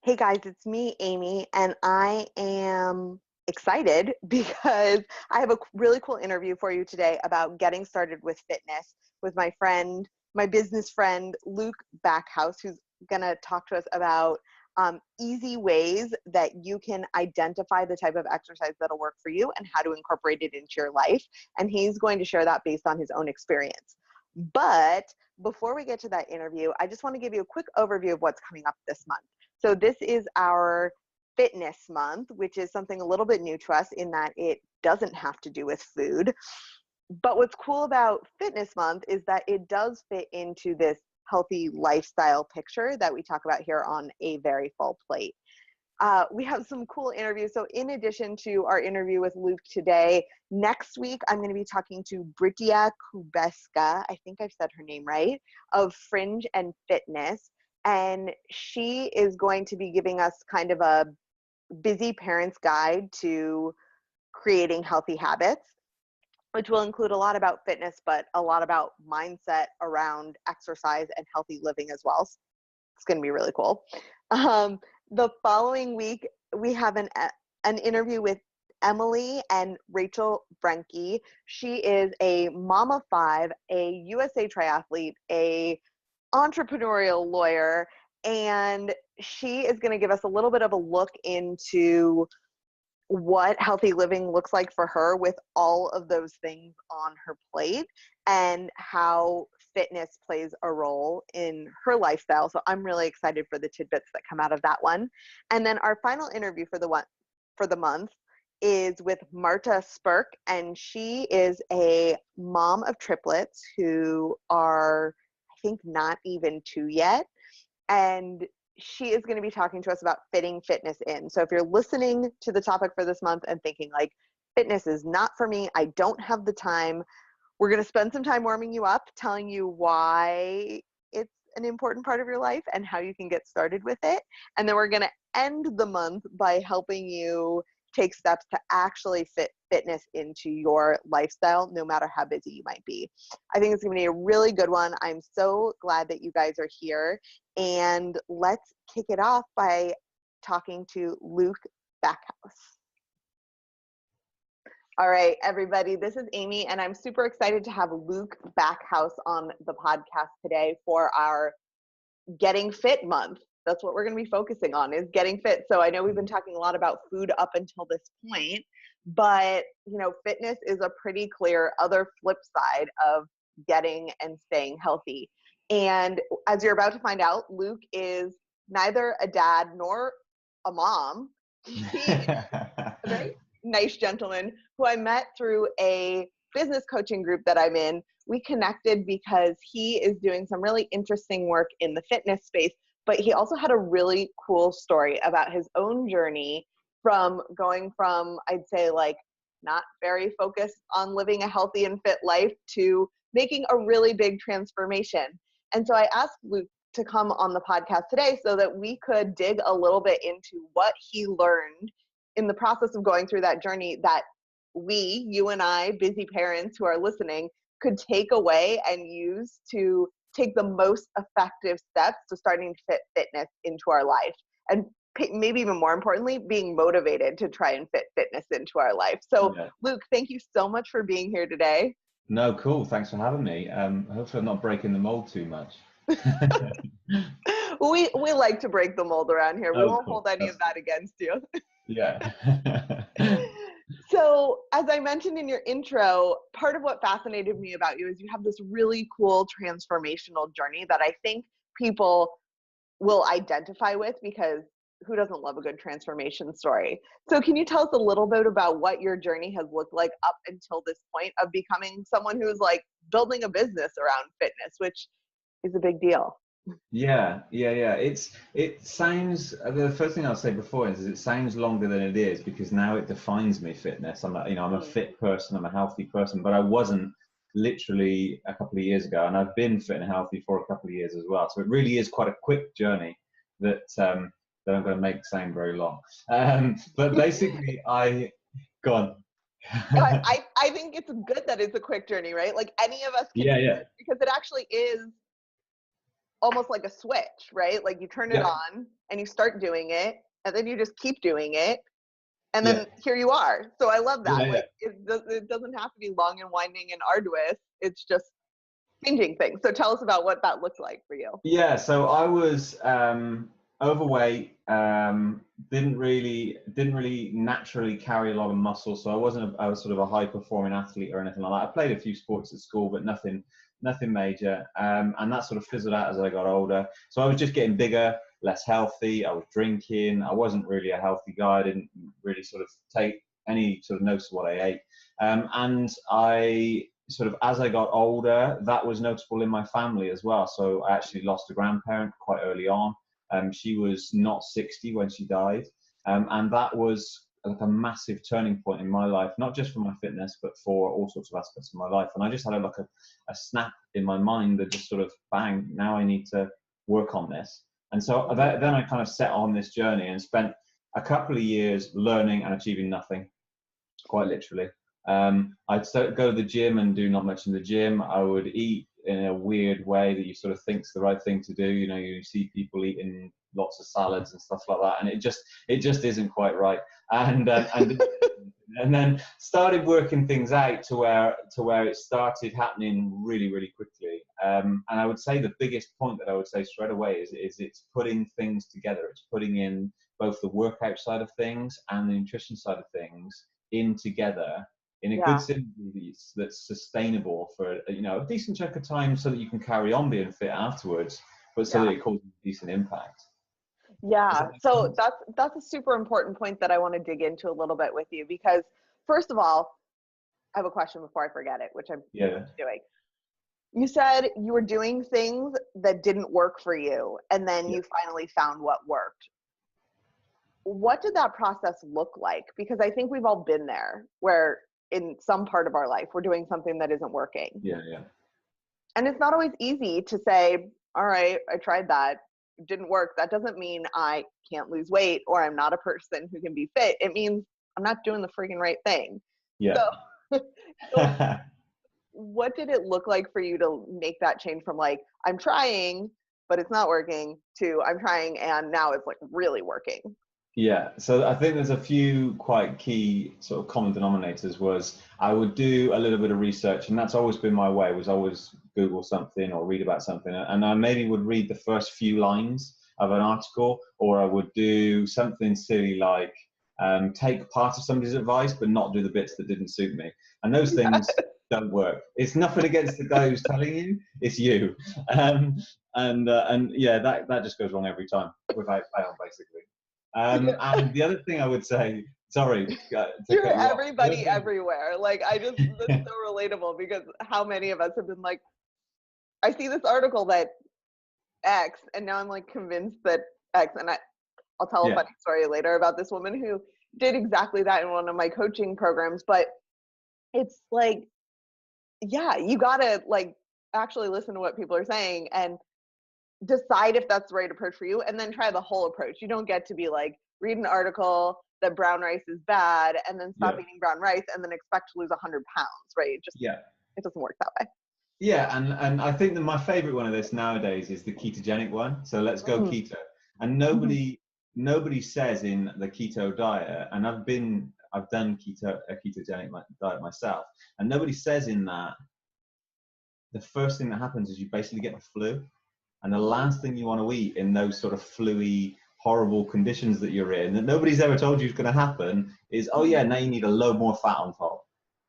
Hey guys, it's me, Amy, and I am excited because I have a really cool interview for you today about getting started with fitness with my friend, my business friend, Luke Backhouse, who's going to talk to us about easy ways that you can identify the type of exercise that'll work for you and how to incorporate it into your life. And he's going to share that based on his own experience. But before we get to that interview, I just want to give you a quick overview of what's coming up this month. So this is our fitness month, which is something a little bit new to us in that it doesn't have to do with food. But what's cool about fitness month is that it does fit into this healthy lifestyle picture that we talk about here on A Very Full Plate. We have some cool interviews. So in addition to our interview with Luke today, next week I'm going to be talking to Britia Kubeska, I think I've said her name right, of Fringe and Fitness. And she is going to be giving us kind of a busy parent's guide to creating healthy habits, which will include a lot about fitness, but a lot about mindset around exercise and healthy living as well. It's going to be really cool. The following week, we have an interview with Emily and Rachel Brenke. She is a mom of five, a USA triathlete, a entrepreneurial lawyer, and she is going to give us a little bit of a look into what healthy living looks like for her with all of those things on her plate and how fitness plays a role in her lifestyle. So I'm really excited for the tidbits that come out of that one. And then our final interview for the month is with Marta Spurk, and she is a mom of triplets who are, I think, not even two yet. And she is going to be talking to us about fitting fitness in. So if you're listening to the topic for this month and thinking like, fitness is not for me, I don't have the time, we're going to spend some time warming you up, telling you why it's an important part of your life and how you can get started with it. And then we're going to end the month by helping you take steps to actually fit fitness into your lifestyle, no matter how busy you might be. I think it's going to be a really good one. I'm so glad that you guys are here. And let's kick it off by talking to Luke Backhouse. All right, everybody, this is Amy, and I'm super excited to have Luke Backhouse on the podcast today for our Getting Fit month. That's what we're going to be focusing on, is getting fit. So I know we've been talking a lot about food up until this point, but fitness is a pretty clear other flip side of getting and staying healthy. And as you're about to find out, Luke is neither a dad nor a mom. He is a very nice gentleman who I met through a business coaching group that I'm in. We connected because he is doing some really interesting work in the fitness space, but he also had a really cool story about his own journey from going from, I'd say, like, not very focused on living a healthy and fit life to making a really big transformation. And so I asked Luke to come on the podcast today so that we could dig a little bit into what he learned in the process of going through that journey that we, you and I, busy parents who are listening, could take away and use to take the most effective steps to starting to fit fitness into our life. And maybe even more importantly, being motivated to try and fit fitness into our life. So yeah. Luke, thank you so much for being here today. No, cool. Thanks for having me. Hopefully I'm not breaking the mold too much. we like to break the mold around here. We won't hold any of that against you. Yeah. So as I mentioned in your intro, part of what fascinated me about you is you have this really cool transformational journey that I think people will identify with, because who doesn't love a good transformation story? So can you tell us a little bit about what your journey has looked like up until this point of becoming someone who's like building a business around fitness, which is a big deal? Yeah. It sounds, the first thing I'll say before is it sounds longer than it is, because now it defines me, fitness. I'm a fit person, I'm a healthy person, but I wasn't literally a couple of years ago, and I've been fit and healthy for a couple of years as well. So it really is quite a quick journey that I'm going to make sound very long. But basically go on. I think it's good that it's a quick journey, right? Like any of us can do it, because it actually is almost like a switch, right? Like you turn it Yeah, on and you start doing it, and then you just keep doing it, and yeah, then here you are. So I love that. yeah, yeah. Like it doesn't have to be long and winding and arduous. It's just changing things. So tell us about what that looked like for you. Yeah, so I was overweight, didn't really naturally carry a lot of muscle, so I was sort of a high performing athlete or anything like that. I played a few sports at school, but nothing major. And that sort of fizzled out as I got older. So I was just getting bigger, less healthy. I was drinking. I wasn't really a healthy guy. I didn't really sort of take any sort of notice of what I ate. And I sort of, as I got older, that was noticeable in my family as well. So I actually lost a grandparent quite early on. She was not 60 when she died. And that was like a massive turning point in my life, not just for my fitness, but for all sorts of aspects of my life. And I just had a snap in my mind that just sort of, bang, now I need to work on this. And so then I kind of set on this journey and spent a couple of years learning and achieving nothing, quite literally. I'd go to the gym and do not much in the gym. I would eat in a weird way that you sort of think's the right thing to do. You know, you see people eating lots of salads and stuff like that, and it just isn't quite right. And then started working things out to where it started happening really, really quickly. And I would say the biggest point that I would say straight away is it's putting things together. It's putting in both the workout side of things and the nutrition side of things in together in a good Yeah. synergy that's sustainable for a decent chunk of time, so that you can carry on being fit afterwards, but so that Yeah. it causes a decent impact. Does Yeah. that make So sense? that's a super important point that I want to dig into a little bit with you because first of all, I have a question before I forget it, which I'm Yeah, doing. You said you were doing things that didn't work for you, and then yeah, you finally found what worked. What did that process look like? Because I think we've all been there where in some part of our life we're doing something that isn't working. yeah, yeah, And it's not always easy to say, all right, I tried that. It didn't work. That doesn't mean I can't lose weight or I'm not a person who can be fit. It means I'm not doing the freaking right thing. yeah. So, so what did it look like for you to make that change from like, I'm trying, but it's not working to I'm trying and now it's like really working? Yeah, so I think there's a few quite key sort of common denominators. Was I would do a little bit of research, and that's always been my way, was always Google something or read about something, and I maybe would read the first few lines of an article, or I would do something silly like take part of somebody's advice but not do the bits that didn't suit me. And those things don't work. It's nothing against the guy who's telling you, it's you. um, and yeah, that just goes wrong every time without fail, basically. And the other thing I would say, sorry to You're cut you off. The other everybody thing, everywhere. Like that's so relatable because how many of us have been like, I see this article that X, and now I'm like convinced that X, and I'll tell a yeah, funny story later about this woman who did exactly that in one of my coaching programs. But it's like, yeah, you gotta like actually listen to what people are saying and decide if that's the right approach for you and then try the whole approach. You don't get to be like, read an article that brown rice is bad and then stop yeah, eating brown rice and then expect to lose 100 pounds, right? yeah, It doesn't work that way. yeah. And I think that my favorite one of this nowadays is the ketogenic one. So let's go Mm. keto. And Mhm. nobody says in the keto diet, and I've done a ketogenic diet myself, and nobody says in that the first thing that happens is you basically get the flu. And the last thing you want to eat in those sort of fluey, horrible conditions that you're in, that nobody's ever told you is going to happen, is, oh yeah, Mhm. now you need a load more fat on top.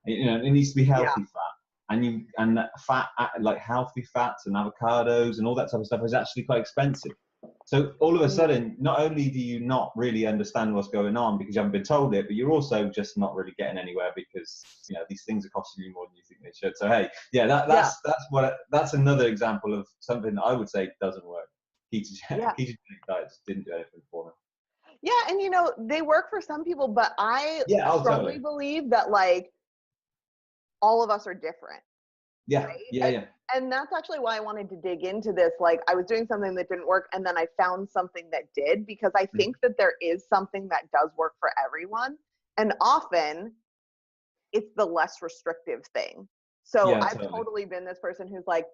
It needs to be Yeah. healthy fat. And that fat, like healthy fats and avocados and all that type of stuff, is actually quite expensive. So all of a Mm. sudden, not only do you not really understand what's going on because you haven't been told it, but you're also just not really getting anywhere because these things are costing you more than you think they should. So hey, yeah, Yeah. that's another example of something that I would say doesn't work. Yeah. Ketogenic diets didn't do anything for me. Yeah. And they work for some people, but I Yeah, oh strongly totally. believe that like all of us are different, Yeah, right? yeah, yeah. And that's actually why I wanted to dig into this. Like I was doing something that didn't work and then I found something that did because I Mhm. think that there is something that does work for everyone. And often it's the less restrictive thing. So Yeah, I've totally. totally been this person who's like,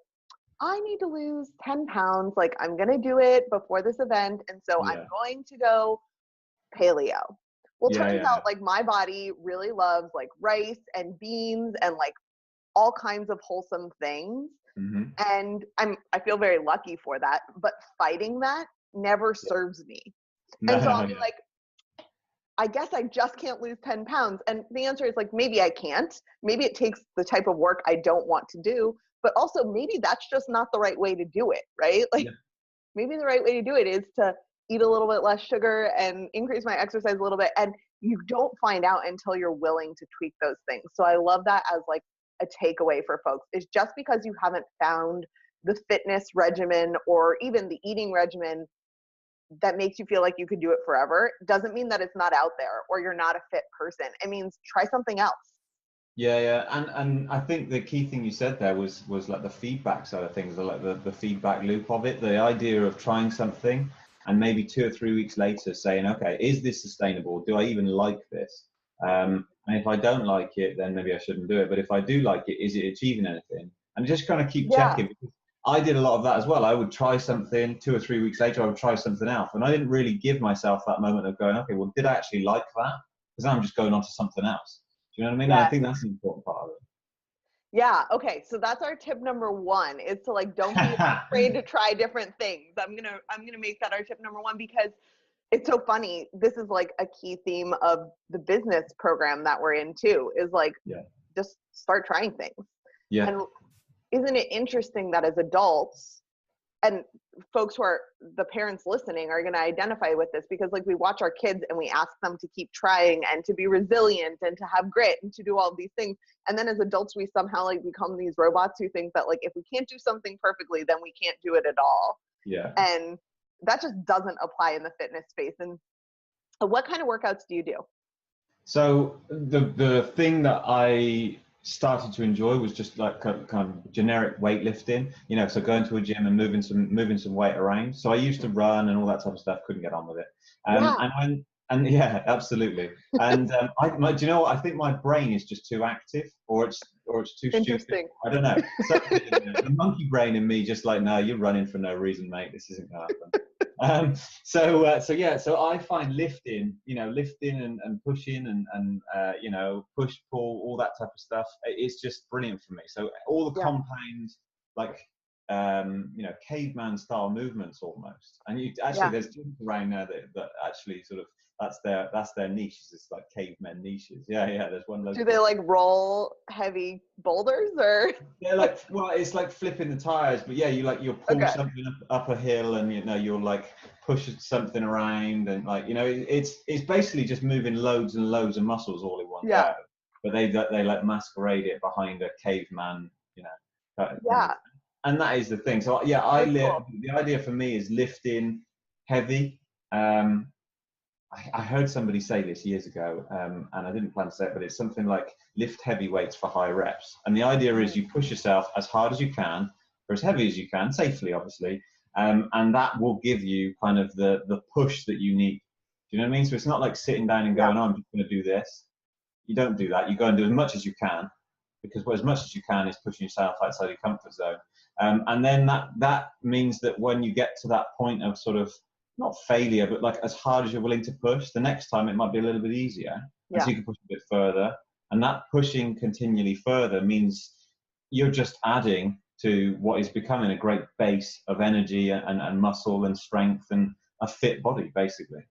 I need to lose 10 pounds. Like, I'm going to do it before this event. And so I'm Yeah. going to go paleo. Well, Yeah. turns Yeah. out like my body really loves like rice and beans and like all kinds of wholesome things. Hmm. And I feel very lucky for that. But fighting that never Yeah. serves me. No, And so no, I'll be yeah. like, I guess I just can't lose 10 pounds. And the answer is like, maybe I can't. Maybe it takes the type of work I don't want to do. But also, maybe that's just not the right way to do it, right? Like, Yeah. maybe the right way to do it is to eat a little bit less sugar and increase my exercise a little bit. And you don't find out until you're willing to tweak those things. So I love that as like a takeaway for folks. Is just because you haven't found the fitness regimen or even the eating regimen that makes you feel like you could do it forever doesn't mean that it's not out there or you're not a fit person. It means try something else. Yeah, yeah, and I think the key thing you said there was like the feedback side of things, like the feedback loop of it, the idea of trying something and maybe 2 or 3 weeks later saying, okay, is this sustainable? Do I even like this? And if I don't like it, then maybe I shouldn't do it. But if I do like it, is it achieving anything? And just kind of keep Yeah. checking. I did a lot of that as well. I would try something, 2 or 3 weeks later, I would try something else, and I didn't really give myself that moment of going, okay, well, did I actually like that? Because now I'm just going on to something else. Do you know what I mean? And I Yes. think that's an important part of Yeah. Okay. So that's our tip number one is to like don't be afraid to try different things. I'm gonna make that our tip number one because it's so funny. This is like a key theme of the business program that we're in too, is like Yeah. just start trying things. Yeah. And isn't it interesting that as adults and folks who are the parents listening are going to identify with this because like we watch our kids and we ask them to keep trying and to be resilient and to have grit and to do all these things, and then as adults we somehow like become these robots who think that like if we can't do something perfectly then we can't do it at all. Yeah. And that just doesn't apply in the fitness space. And what kind of workouts do you do? So the thing that I started to enjoy was just like kind of generic weightlifting, so going to a gym and moving some weight around. So I used to run and all that type of stuff, couldn't get on with it. Yeah. And yeah, absolutely. And do you know what? I think my brain is just too active, or it's too stupid. Interesting. I don't know. Something in there. The monkey brain in me just like, no, you're running for no reason, mate. This isn't gonna happen. So I find lifting and pushing and push pull, all that type of stuff, it's just brilliant for me. So all the Yeah. compound, like caveman style movements almost. And you actually Yeah. there's gyms around now that actually sort of that's their niche. It's like cavemen niches. Yeah, there's one Do local. they like roll heavy boulders or? Yeah, well, it's like flipping the tires, but yeah, you'll pull Okay. something up a hill, and you'll like push something around, and it's basically just moving loads and loads of muscles all in one Yeah. go. But they like masquerade it behind a caveman, kind of, Yeah. and that is the thing. So yeah, That's cool. the idea for me is lifting heavy. I heard somebody say this years ago, and I didn't plan to say it, but it's something like lift heavy weights for high reps. And the idea is you push yourself as hard as you can, or as heavy as you can, safely, obviously, and that will give you kind of the push that you need. Do you know what I mean? So it's not like sitting down and Yeah. going, oh, I'm just going to do this. You don't do that. You go and do as much as you can, because as much as you can is pushing yourself outside your comfort zone. And then that means that when you get to that point of sort of not failure, but like as hard as you're willing to push, the next time it might be a little bit easier. And Yeah. so you can push a bit further. And that pushing continually further means you're just adding to what is becoming a great base of energy and muscle and strength and a fit body, basically.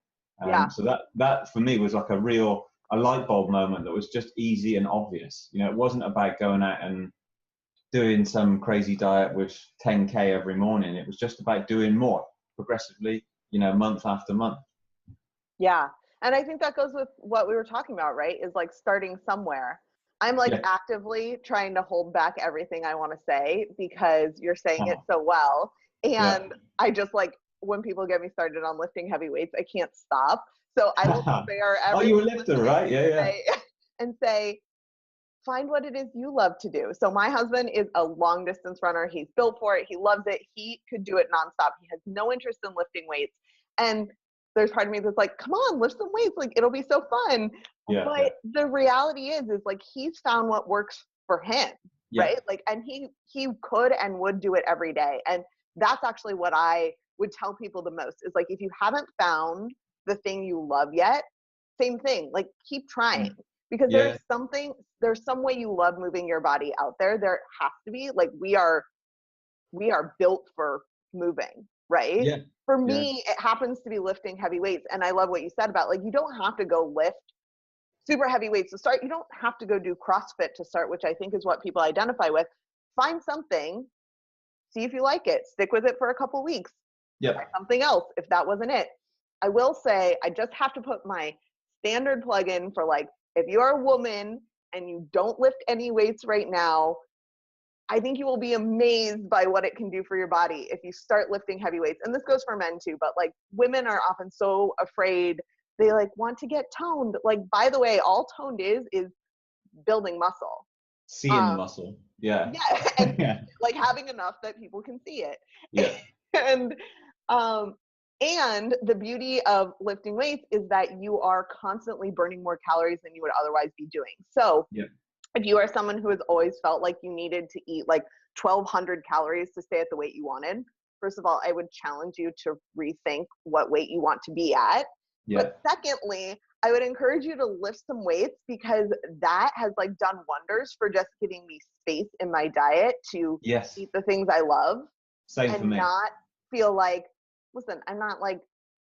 Yeah. So that for me was like a light bulb moment that was just easy and obvious. It wasn't about going out and doing some crazy diet with 10K every morning. It was just about doing more progressively, month after month. Yeah. And I think that goes with what we were talking about, right? Is like starting somewhere. I'm like Yeah. actively trying to hold back everything I want to say because you're saying it Uh-huh. so well. Yeah. And I just like when people get me started on lifting heavy weights, I can't stop. So I will spare Oh, you're a everyone lifter, listening right? Yeah, yeah. and say, find what it is you love to do. So my husband is a long distance runner. He's built for it. He loves it. He could do it nonstop. He has no interest in lifting weights. And there's part of me that's like, come on, lift some weights. Like it'll be so fun. Yeah, yeah. But the reality is like he's found what works for him. Yeah. right? Like, and he could and would do it every day. And that's actually what I would tell people the most is like, if you haven't found the thing you love yet, same thing, like keep trying, Mm. because Yeah. there's some way you love moving your body out there. There has to be, like, we are built for moving, right? Yeah. For Yeah. me, it happens to be lifting heavy weights. And I love what you said about, like, you don't have to go lift super heavy weights to start. You don't have to go do CrossFit to start, which I think is what people identify with. Find something, see if you like it, stick with it for a couple weeks, try Yep. something else if that wasn't it. I will say, I just have to put my standard plug in for, like, if you're a woman and you don't lift any weights right now, I think you will be amazed by what it can do for your body if you start lifting heavy weights. And this goes for men too, but like women are often so afraid. They like want to get toned. Like, by the way, all toned is building muscle. Seeing the Um, muscle. Yeah. yeah, and Yeah. like having enough that people can see it. Yeah. and um and the beauty of lifting weights is that you are constantly burning more calories than you would otherwise be doing. So Yeah. if you are someone who has always felt like you needed to eat like 1,200 calories to stay at the weight you wanted, first of all, I would challenge you to rethink what weight you want to be at. Yeah. But secondly, I would encourage you to lift some weights, because that has like done wonders for just giving me space in my diet to Yes. eat the things I love Same for and me. not feel like, listen, I'm not like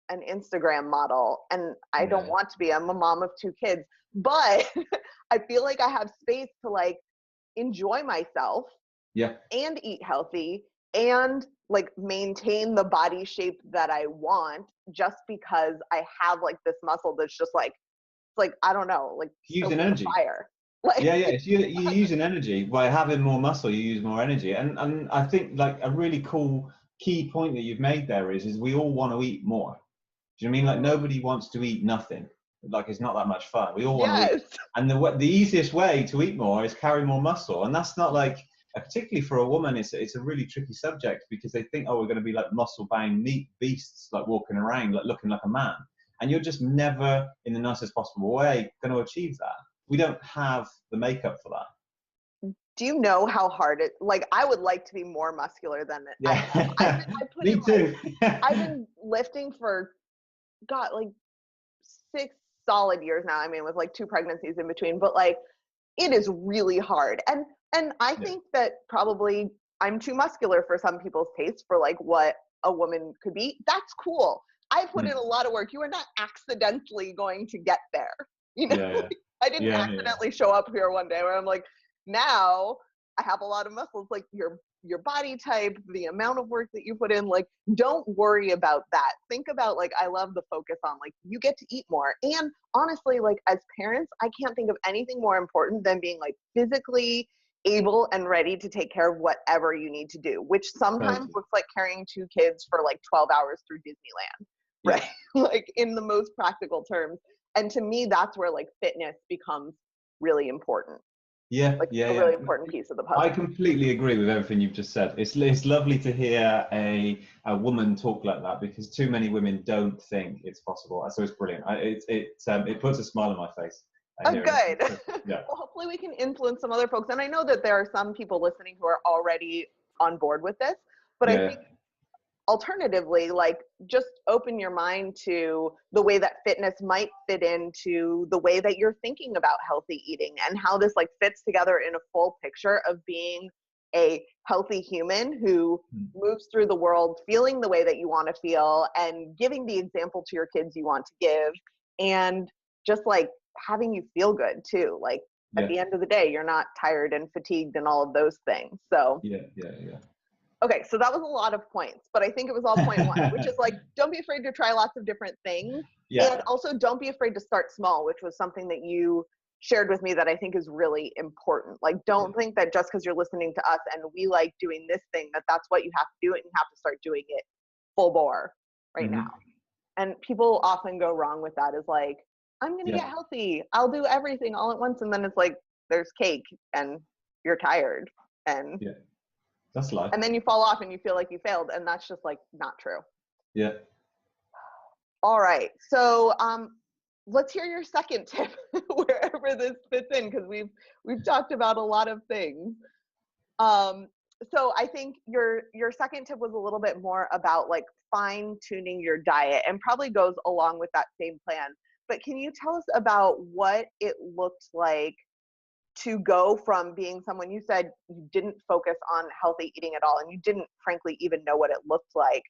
an Instagram model and I don't Yeah. want to be. I'm a mom of 2 kids, but I feel like I have space to like enjoy myself Yeah. and eat healthy and like maintain the body shape that I want, just because I have like this muscle that's just like, it's like, I don't know, like Using stoking the energy. fire. Like, Yeah, yeah. If you use an energy by having more muscle, you use more energy, and I think like a really cool key point that you've made there is we all want to eat more. Do you know what I mean? Like nobody wants to eat nothing. Like it's not that much fun. We all want to eat, yes. and the easiest way to eat more is carry more muscle, and that's not like particularly for a woman. It's a really tricky subject because they think, oh, we're going to be like muscle bound meat beasts, like walking around like looking like a man, and you're just never in the nicest possible way going to achieve that. We don't have the makeup for that. Do you know how hard it, like, I would like to be more muscular than I am. Yeah, I put in me like, too. I've been lifting for, God, like 6 solid years now. I mean, with like 2 pregnancies in between, but like it is really hard. And I Yeah. think that probably I'm too muscular for some people's taste for like what a woman could be. That's cool. I put in Mm. a lot of work. You are not accidentally going to get there. You know, Yeah, I didn't yeah, yeah, yeah. accidentally show up here one day where I'm like, now I have a lot of muscles. Like your body type, the amount of work that you put in, like, don't worry about that. Think about, like, I love the focus on like you get to eat more. And honestly, like as parents, I can't think of anything more important than being like physically able and ready to take care of whatever you need to do, which sometimes Totally. looks like carrying 2 kids for like 12 hours through Disneyland, Yeah, right? Like in the most practical terms. And to me, that's where like fitness becomes really important, yeah, like yeah, a really yeah. important piece of the I puzzle. completely agree with everything you've just said. It's lovely to hear a woman talk like that because too many women don't think it's possible. So it's brilliant. It puts a smile on my face Oh, hearing good. it. Yeah, Well, hopefully we can influence some other folks. And I know that there are some people listening who are already on board with this, but I yeah, think alternatively, like, just open your mind to the way that fitness might fit into the way that you're thinking about healthy eating and how this like fits together in a full picture of being a healthy human who Mm. moves through the world feeling the way that you want to feel and giving the example to your kids you want to give, and just like having you feel good too. Like at Yeah, the end of the day, you're not tired and fatigued and all of those things. So yeah, yeah, yeah. okay, so that was a lot of points, but I think it was all point one, which is like, don't be afraid to try lots of different things. And Yeah, also don't be afraid to start small, which was something that you shared with me that I think is really important. Like, yeah. don't think that just because you're listening to us and we like doing this thing, that that's what you have to do it and you have to start doing it full bore right now. Hmm. And people often go wrong with that, is like, I'm going to Yeah, get healthy. I'll do everything all at once. And then it's like, there's cake and you're tired. And yeah. That's life. and then you fall off and you feel like you failed, and that's just like not true. Yeah. All right, so let's hear your second tip wherever this fits in, because we've talked about a lot of things. So I think your second tip was a little bit more about like fine tuning your diet, and probably goes along with that same plan. But can you tell us about what it looked like to go from being someone, you said you didn't focus on healthy eating at all, and you didn't frankly even know what it looked like.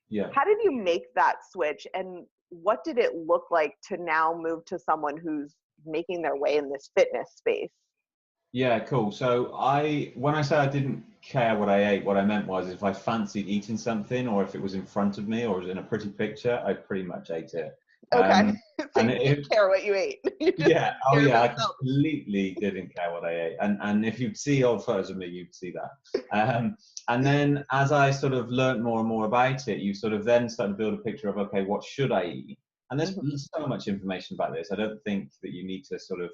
Yeah. How did you make that switch, and what did it look like to now move to someone who's making their way in this fitness space? Yeah, cool. So when I say I didn't care what I ate, what I meant was if I fancied eating something, or if it was in front of me, or was in a pretty picture, I pretty much ate it. Okay. Um, So and you didn't care what you ate. You just yeah, oh cared yeah, about I yourself. completely didn't care what I ate. And if you'd see old photos of me, you'd see that. And then as I sort of learned more and more about it, you sort of then start to build a picture of, okay, what should I eat? And there's Mhm. so much information about this. I don't think that you need to sort of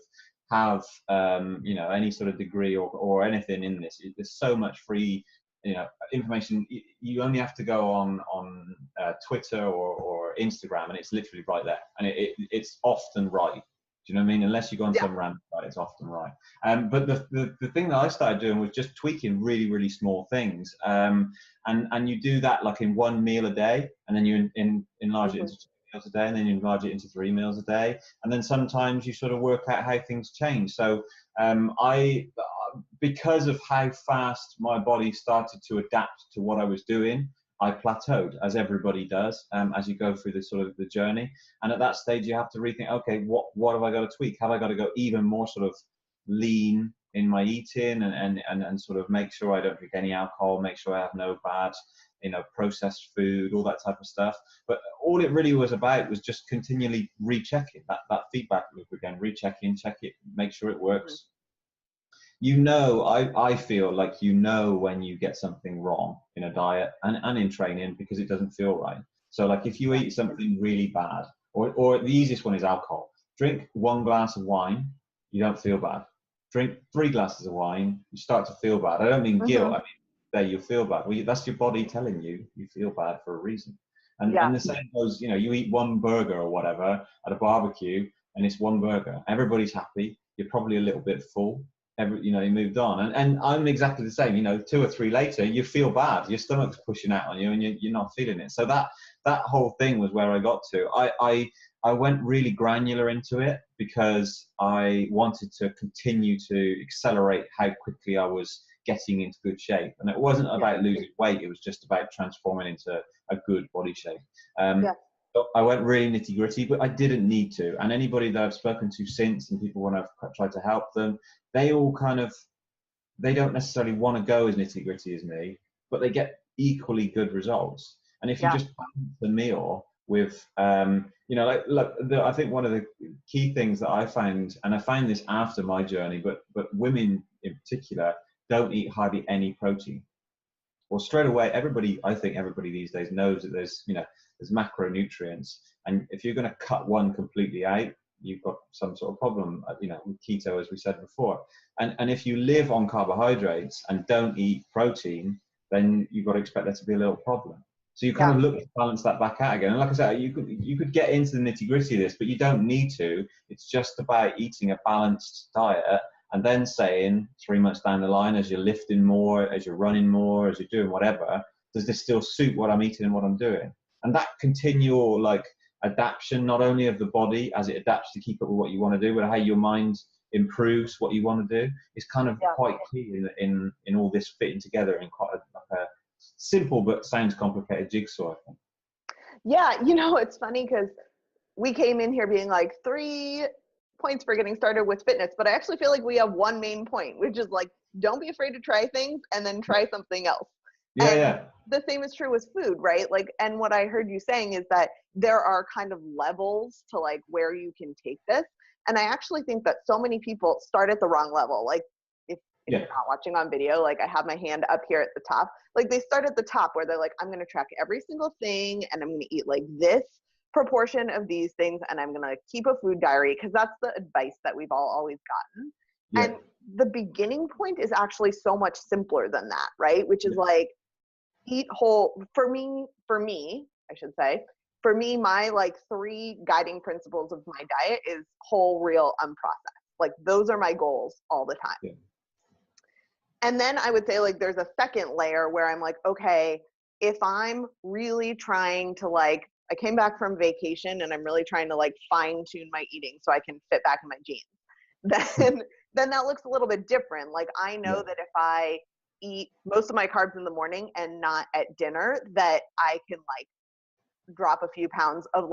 have any sort of degree or anything in this. There's so much free information. You only have to go on Twitter or Instagram, and it's literally right there, and it's often right. Do you know what I mean? Unless you go on Yeah. some random site, it's often right. But the thing that I started doing was just tweaking really, really small things. And you do that like in one meal a day, and then you enlarge it Mhm. into 2 meals a day, and then you enlarge it into 3 meals a day. And then sometimes you sort of work out how things change. So because of how fast my body started to adapt to what I was doing, I plateaued, as everybody does, as you go through the sort of the journey. And at that stage, you have to rethink, okay, what have I got to tweak? Have I got to go even more sort of lean in my eating, and sort of make sure I don't drink any alcohol, make sure I have no bad, processed food, all that type of stuff. But all it really was about was just continually rechecking that feedback loop again, rechecking, check it, make sure it Mhm. works. I feel like when you get something wrong in a diet and in training because it doesn't feel right. So like if you Yeah. eat something really bad, or the easiest one is alcohol. Drink 1 glass of wine, you don't feel bad. Drink 3 glasses of wine, you start to feel bad. I don't mean guilt. I Mhm. mean there you feel bad. Well, that's your body telling you feel bad for a reason. Yeah. And the same goes, you eat one burger or whatever at a barbecue, and it's one burger. Everybody's happy. You're probably a little bit full. You moved on, and I'm exactly the same. 2 or 3 later, you feel bad. Your stomach's pushing out on you, and you're not feeling it. So that whole thing was where I got to. I went really granular into it because I wanted to continue to accelerate how quickly I was getting into good shape, and it wasn't Yeah. about losing weight. It was just about transforming into a good body shape. Yeah. So I went really nitty gritty, but I didn't need to. And anybody that I've spoken to since, and people when I've tried to help them, they all they don't necessarily want to go as nitty gritty as me, but they get equally good results. And if you Yeah. just balance the meal with, I think one of the key things that I found, and I found this after my journey, but women in particular don't eat hardly any protein. Well, straight away, I think everybody these days knows that there's macronutrients, and if you're going to cut one completely out, you've got some sort of problem, with keto, as we said before. And if you live on carbohydrates and don't eat protein, then you've got to expect there to be a little problem. So you kind Yeah. of look to balance that back out again. And like I said, you could get into the nitty gritty of this, but you don't need to. It's just about eating a balanced diet, and then saying 3 months down the line, as you're lifting more, as you're running more, as you're doing whatever, does this still suit what I'm eating and what I'm doing? And that continual adaptation, not only of the body as it adapts to keep up with what you want to do, but how your mind improves what you want to do, is kind of Yeah. quite key in all this fitting together in quite a simple but sounds complicated jigsaw, I think. Yeah. It's funny because we came in here being like 3 points for getting started with fitness, but I actually feel like we have one main point, which is like, don't be afraid to try things and then try something else. Yeah, And yeah, the same is true with food, right? Like, and what I heard you saying is that there are kind of levels to like where you can take this. And I actually think that so many people start at the wrong level. Like if yeah, you're not watching on video, like I have my hand up here at the top, like they start at the top where they're like, I'm going to track every single thing and I'm going to eat like this proportion of these things and I'm going to keep a food diary, because that's the advice that we've all always gotten. yeah, And the beginning point is actually so much simpler than that, right? Which is yeah, like, eat whole. For me I should say, for me, my like 3 guiding principles of my diet is whole, real, unprocessed. Like those are my goals all the time. yeah. And then I would say like there's a second layer where I'm like, okay, if I'm really trying to like, I came back from vacation and I'm really trying to like fine tune my eating so I can fit back in my jeans, then that looks a little bit different. Like I know Yeah. that if I eat most of my carbs in the morning and not at dinner, that I can like drop a few pounds of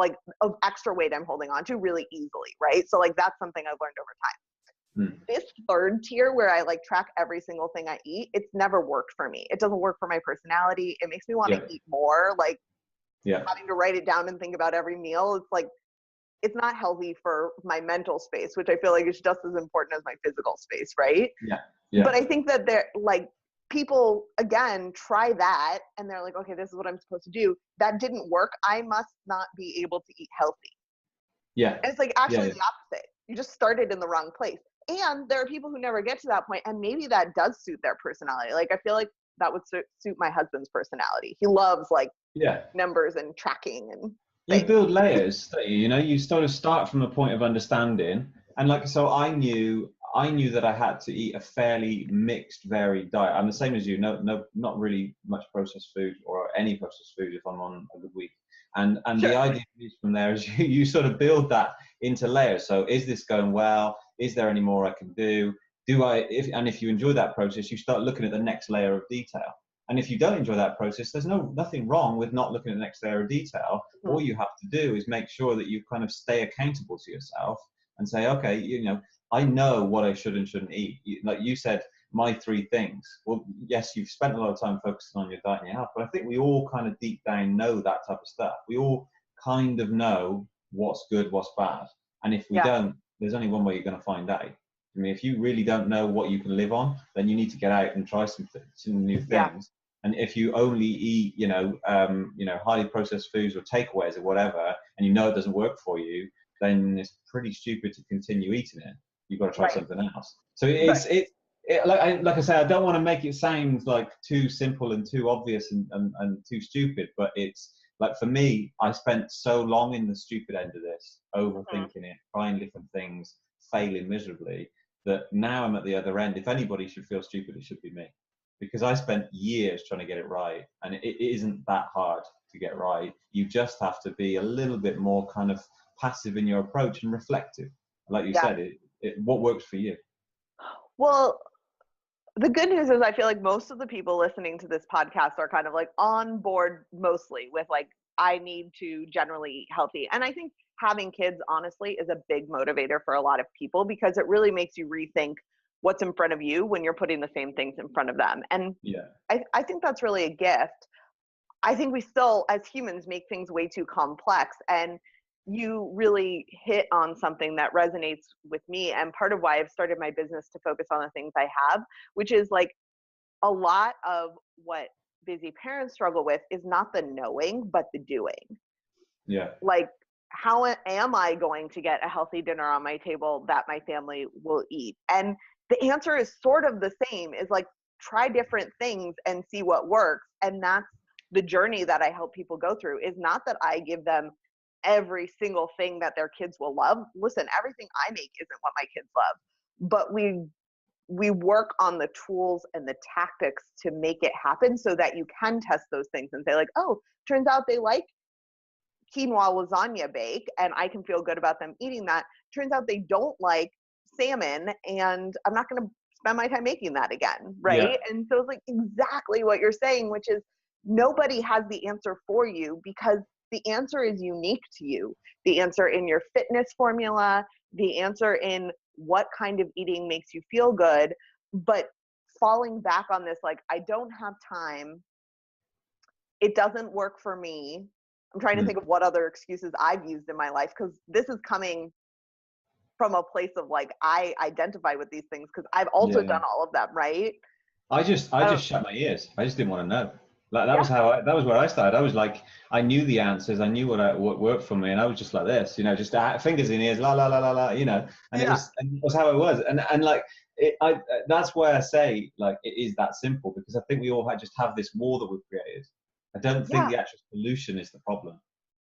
extra weight I'm holding on to really easily, right? So like that's something I've learned over time. Mm. This third tier where I like track every single thing I eat, it's never worked for me. It doesn't work for my personality. It makes me want to Yeah. eat more. Like Yeah. having to write it down and think about every meal, it's like it's not healthy for my mental space, which I feel like is just as important as my physical space, right? Yeah. But Yeah. I think that they're like people again try that and they're like, okay, this is what I'm supposed to do. That didn't work. I must not be able to eat healthy. Yeah. And it's like Yeah. actually the opposite. You just started in the wrong place. And there are people who never get to that point, and maybe that does suit their personality. Like I feel like that would suit my husband's personality. He loves like Yeah. numbers and tracking and You things. build layers, don't you? You know, you sort of start from a point of understanding. And like, so I knew that I had to eat a fairly mixed, varied diet. I'm the same as you. No, not really much processed food or any processed food if I'm on a good week. And the Sure. idea is from there is you sort of build that into layers. So is this going well? Is there any more I can do? If you enjoy that process, you start looking at the next layer of detail. And if you don't enjoy that process, there's nothing wrong with not looking at the next layer of detail. Mhm. All you have to do is make sure that you kind of stay accountable to yourself and say, okay, I know what I should and shouldn't eat. Like you said, my three things. Well, yes, you've spent a lot of time focusing on your diet and your health, but I think we all kind of deep down know that type of stuff. We all kind of know what's good, what's bad. And if we Yeah. don't, there's only one way you're going to find out. I mean, if you really don't know what you can live on, then you need to get out and try some new Yeah. things. And if you only eat, highly processed foods or takeaways or whatever, and you know it doesn't work for you, then it's pretty stupid to continue eating it. You've got to try Right. something else. So Right. like I say, I don't want to make it sound like too simple and too obvious and too stupid, but it's like for me, I spent so long in the stupid end of this, Mhm. overthinking it, trying different things, failing miserably, that now I'm at the other end. If anybody should feel stupid, it should be me. Because I spent years trying to get it right, and it isn't that hard to get right. You just have to be a little bit more kind of passive in your approach and reflective. Like you Yeah. said, what works for you? Well, the good news is I feel like most of the people listening to this podcast are kind of like on board mostly with like, I need to generally eat healthy. And I think having kids, honestly, is a big motivator for a lot of people because it really makes you rethink what's in front of you when you're putting the same things in front of them. And Yeah, I think that's really a gift. I think we still, as humans, make things way too complex. And you really hit on something that resonates with me. And part of why I've started my business to focus on the things I have, which is like a lot of what busy parents struggle with is not the knowing, but the doing. yeah, Like, how am I going to get a healthy dinner on my table that my family will eat? And the answer is sort of the same, is like try different things and see what works. And that's the journey that I help people go through, is not that I give them every single thing that their kids will love. Listen, everything I make isn't what my kids love, but we work on the tools and the tactics to make it happen so that you can test those things and say like, oh, turns out they like quinoa lasagna bake and I can feel good about them eating that. Turns out they don't like salmon and I'm not going to spend my time making that again, yeah, right? And so it's like exactly what you're saying, which is nobody has the answer for you because the answer is unique to you. The answer in your fitness formula, the answer in what kind of eating makes you feel good, but falling back on this like I don't have time, it doesn't work for me. I'm trying to mm. think of what other excuses I've used in my life because this is coming from a place of like I identify with these things because I've also Yeah. done all of them, right? I Um, just shut my ears. I just didn't want to know. Like yeah, that was where I started. I was like, I knew the answers. I knew what worked for me, and I was just like this, just fingers in ears, la la la la la, and yeah, it was how it was, and like that's why I say like it is that simple because I think we all just have this wall that we've created. I don't think yeah. the actual solution is the problem.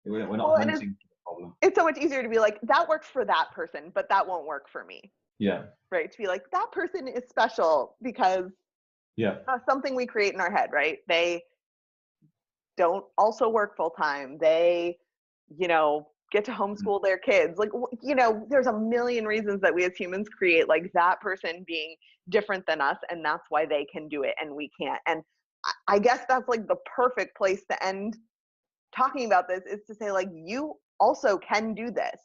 We're not Well, and hunting for the problem. it's so much easier to be like that works for that person, but that won't work for me, Yeah, right? To be like that person is special because Yeah. Something we create in our head, right? They don't also work full time. They, get to Mm. homeschool their kids. Like, there's a million reasons that we as humans create like that person being different than us. And that's why they can do it and we can't. And I guess that's like the perfect place to end talking about this, is to say, like, you also can do this.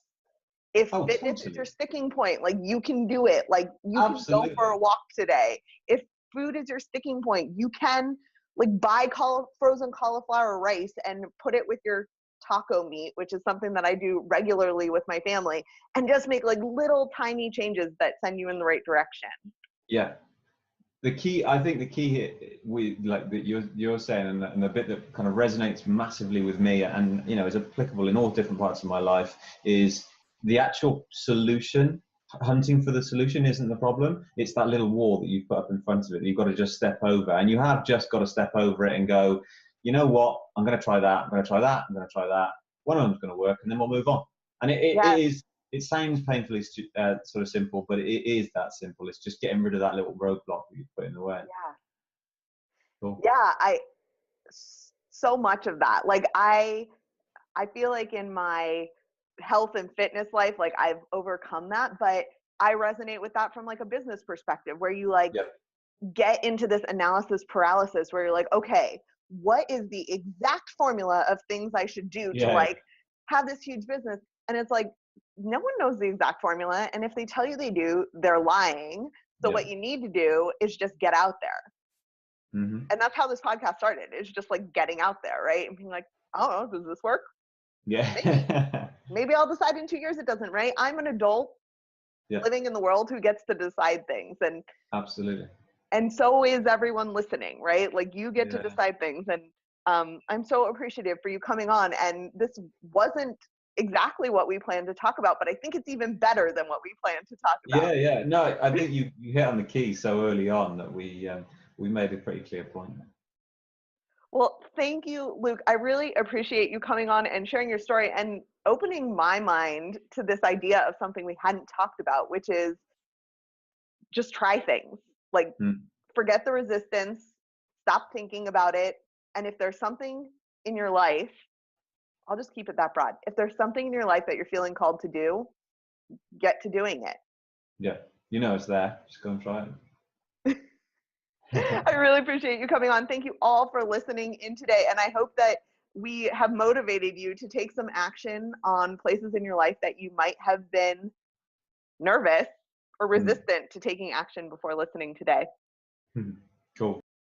If Oh, fitness is your totally. sticking point, like, you can do it. Like, you can go for a Absolutely. walk today. If food is your sticking point, you can, like, buy frozen cauliflower rice and put it with your taco meat, which is something that I do regularly with my family, and just make like little tiny changes that send you in the right direction. Yeah. I think the key here, we like that you're saying, and the bit that kind of resonates massively with me, and is applicable in all different parts of my life, is the actual solution. Hunting for the solution isn't the problem. It's that little wall that you put up in front of it that you've got to just step over, and you have just got to step over it and go, you know what? I'm going to try that. I'm going to try that. I'm going to try that. One of them's going to work, and then we'll move on. And it Yes. is. It sounds painfully sort of simple, but it is that simple. It's just getting rid of that little roadblock that you put in the way. Yeah. Cool. Yeah. So much of that. Like, I feel like in my health and fitness life, like, I've overcome that, but I resonate with that from like a business perspective, where you like Yep. get into this analysis paralysis where you're like, okay, what is the exact formula of things I should do to Yeah. like have this huge business? And it's like, no one knows the exact formula. And if they tell you they do, they're lying. So Yeah. what you need to do is just get out there. Mm-hmm. And that's how this podcast started. It's just like getting out there, right? And being like, I don't know, does this work? Maybe. Yeah. Maybe I'll decide in 2 years it doesn't, right? I'm an adult Yeah. living in the world who gets to decide things. Absolutely. And so is everyone listening, right? Like, you get to Yeah. decide things. And I'm so appreciative for you coming on. And this wasn't exactly what we planned to talk about, but I think it's even better than what we planned to talk about. Yeah. Yeah. No, I think you hit on the key so early on that we made a pretty clear point. Well, thank you, Luke. I really appreciate you coming on and sharing your story and opening my mind to this idea of something we hadn't talked about, which is just try things. Like, Mm. forget the resistance, stop thinking about it. And if there's something in your life, I'll just keep it that broad. If there's something in your life that you're feeling called to do, get to doing it. Yeah. It's there. Just go and try it. I really appreciate you coming on. Thank you all for listening in today. And I hope that we have motivated you to take some action on places in your life that you might have been nervous or Mm. resistant to taking action before listening today. Cool.